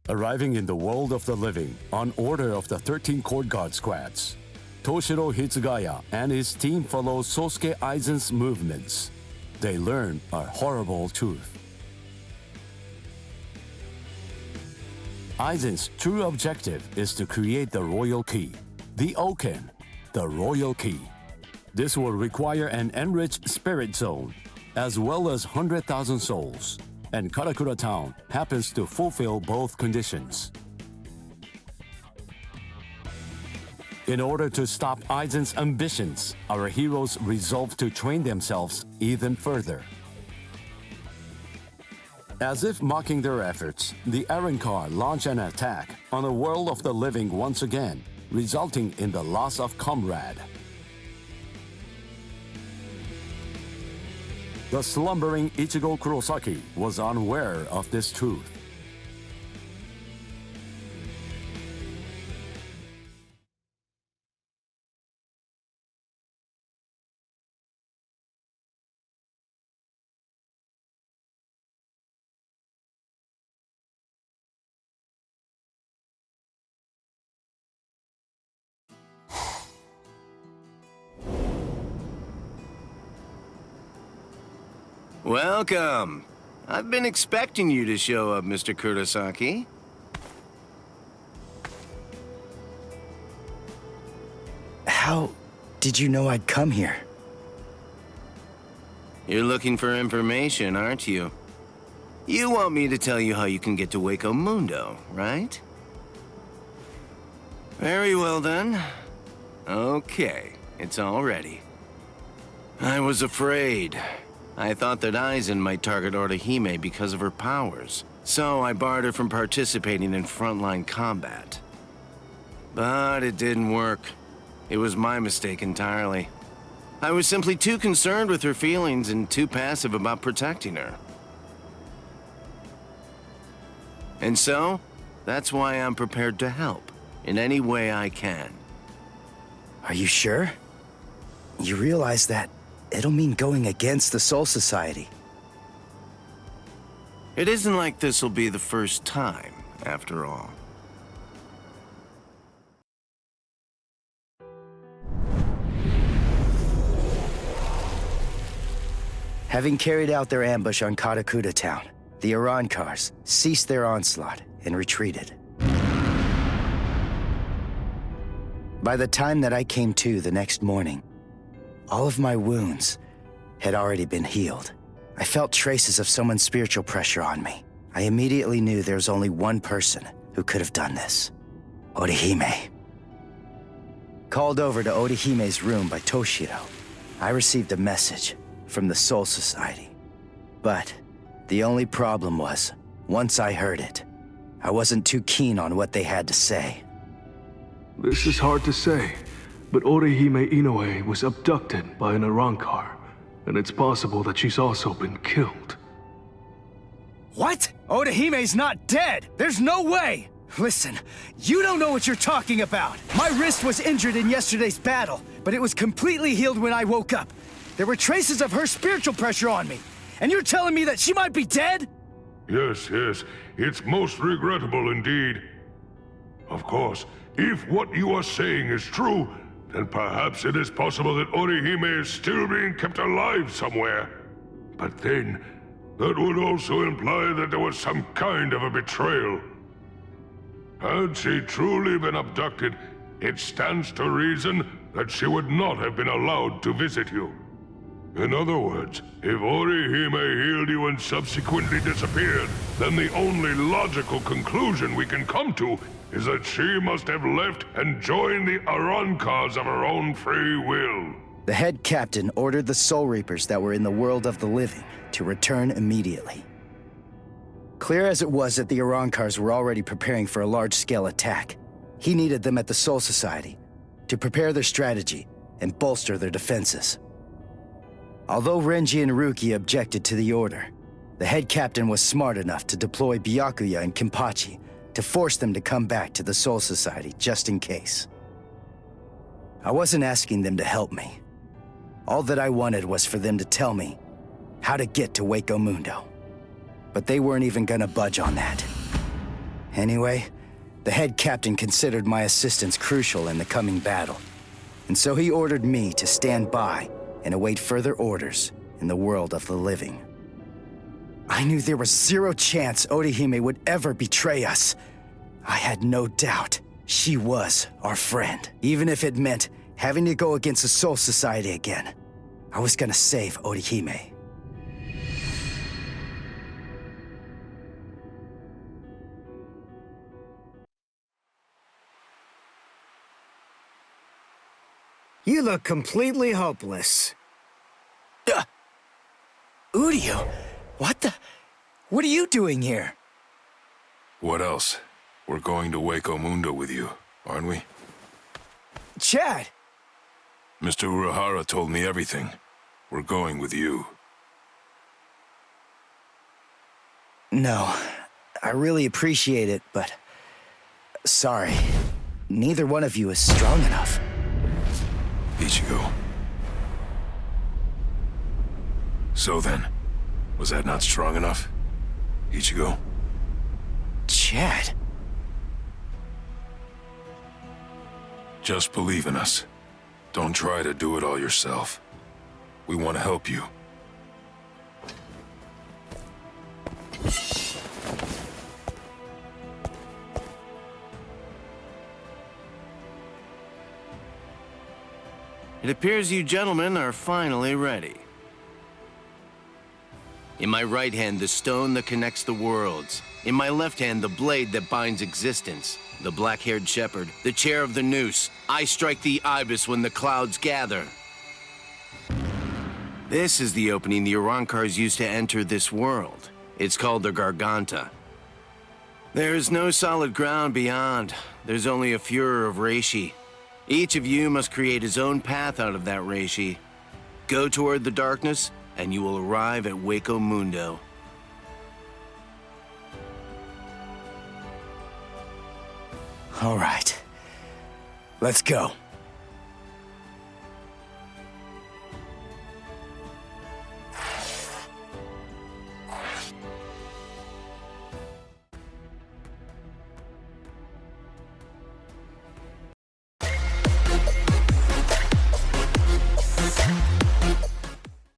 Arriving in the world of the living on order of the 13 Court Guard squads, Toshiro Hitsugaya and his team follow Sosuke Aizen's movements. They learn a horrible truth. Aizen's true objective is to create the royal key, the Oken, the royal key. This will require an enriched spirit zone, as well as 100,000 souls, and Karakura Town happens to fulfill both conditions. In order to stop Aizen's ambitions, our heroes resolve to train themselves even further. As if mocking their efforts, the Arrancar launch an attack on the world of the living once again, resulting in the loss of comrade. The slumbering Ichigo Kurosaki was unaware of this truth. Welcome. I've been expecting you to show up, Mr. Kurosaki. How did you know I'd come here? You're looking for information, aren't you? You want me to tell you how you can get to Waco Mundo, right? Very well then. Okay, it's all ready. I was afraid. I thought that Aizen might target Orihime because of her powers, so I barred her from participating in frontline combat. But it didn't work. It was my mistake entirely. I was simply too concerned with her feelings and too passive about protecting her. And so, that's why I'm prepared to help, in any way I can. Are you sure? You realize that it'll mean going against the Soul Society. It isn't like this'll be the first time, after all. Having carried out their ambush on Karakura Town, the Arrancars ceased their onslaught and retreated. By the time that I came to the next morning, all of my wounds had already been healed. I felt traces of someone's spiritual pressure on me. I immediately knew there was only one person who could have done this. Orihime. Called over to Orihime's room by Toshiro, I received a message from the Soul Society. But the only problem was, once I heard it, I wasn't too keen on what they had to say. This is hard to say, but Orihime Inoue was abducted by an Arrancar, and it's possible that she's also been killed. What? Orihime's not dead! There's no way! Listen, you don't know what you're talking about! My wrist was injured in yesterday's battle, but it was completely healed when I woke up. There were traces of her spiritual pressure on me, and you're telling me that she might be dead? Yes, it's most regrettable indeed. Of course, if what you are saying is true, then perhaps it is possible that Orihime is still being kept alive somewhere. But then, that would also imply that there was some kind of a betrayal. Had she truly been abducted, it stands to reason that she would not have been allowed to visit you. In other words, if Orihime healed you and subsequently disappeared, then the only logical conclusion we can come to is that she must have left and joined the Arrancars of her own free will. The head captain ordered the Soul Reapers that were in the world of the living to return immediately. Clear as it was that the Arrancars were already preparing for a large-scale attack, he needed them at the Soul Society to prepare their strategy and bolster their defenses. Although Renji and Ruki objected to the order, the head captain was smart enough to deploy Byakuya and Kenpachi to force them to come back to the Soul Society just in case. I wasn't asking them to help me. All that I wanted was for them to tell me how to get to Waco Mundo. But they weren't even gonna budge on that. Anyway, the head captain considered my assistance crucial in the coming battle, and so he ordered me to stand by and await further orders in the world of the living. I knew there was zero chance Orihime would ever betray us. I had no doubt she was our friend, even if it meant having to go against the Soul Society again. I was gonna save Orihime. You look completely hopeless. Uryu, what are you doing here? What else? We're going to Waco Mundo with you, aren't we? Chad! Mr. Urahara told me everything. We're going with you. No, I really appreciate it, but... sorry. Neither one of you is strong enough. Ichigo. So then, was that not strong enough? Ichigo? Chad? Just believe in us. Don't try to do it all yourself. We want to help you. It appears you gentlemen are finally ready. In my right hand, the stone that connects the worlds. In my left hand, the blade that binds existence. The black-haired shepherd, the chair of the noose. I strike the ibis when the clouds gather. This is the opening the Urankars used to enter this world. It's called the Garganta. There's no solid ground beyond. There's only a furor of reishi. Each of you must create his own path out of that reishi. Go toward the darkness, and you will arrive at Waco Mundo. All right. Let's go.